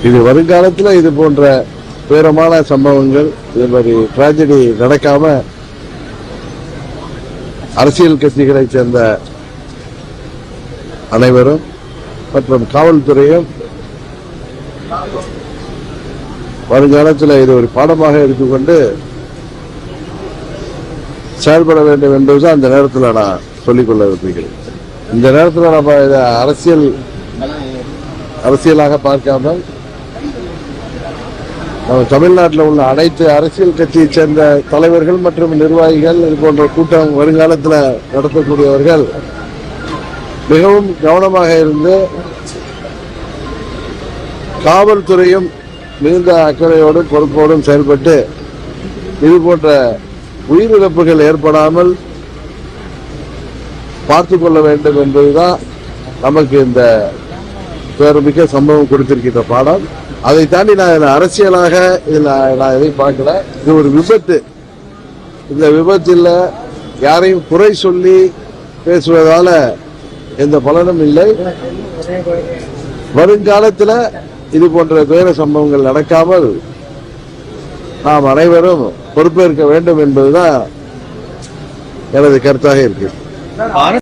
இது வருங்காலத்தில் இது போன்ற துயரமான சம்பவங்கள், இது மாதிரி டிராஜடி நடக்காம அரசியல் கட்சிகளை சேர்ந்த அனைவரும் மற்றும் காவல்துறையும் வருங்காலத்தில் இது ஒரு பாடமாக எடுத்துக்கொண்டு செயல்பட வேண்டும் என்பதுதான் அந்த நேரத்தில் நான் சொல்லிக்கொள்ள விரும்புகிறேன். இந்த நேரத்தில் நம்ம இதை அரசியலாக பார்க்காமல் நம்ம தமிழ்நாட்டில் உள்ள அனைத்து அரசியல் கட்சியை சேர்ந்த தலைவர்கள் மற்றும் நிர்வாகிகள், இது போன்ற கூட்டம் வருங்காலத்தில் நடத்தக்கூடியவர்கள் மிகவும் கவனமாக இருந்து காவல்துறையும் மிகுந்த அக்கறையோடும் பொறுப்போடும் செயல்பட்டு இது போன்ற உயிரிழப்புகள் ஏற்படாமல் பார்த்துக் கொள்ள வேண்டும் என்பதுதான் நமக்கு இந்த பேரமிக்க சம்பவம் கொடுத்திருக்கின்ற பாடம். அதை தாண்டி நான் அரசியலாக இதில் நான் எதையும் பார்க்கல. இது ஒரு விபத்து. இந்த விபத்தில் யாரையும் குறை சொல்லி பேசுவதால எந்த பலனும் இல்லை. வருங்காலத்தில் இது போன்ற துயர சம்பவங்கள் நடக்காமல் நாம் அனைவரும் பொறுப்பேற்க வேண்டும் என்பதுதான் எனது கருத்தாக இருக்கு.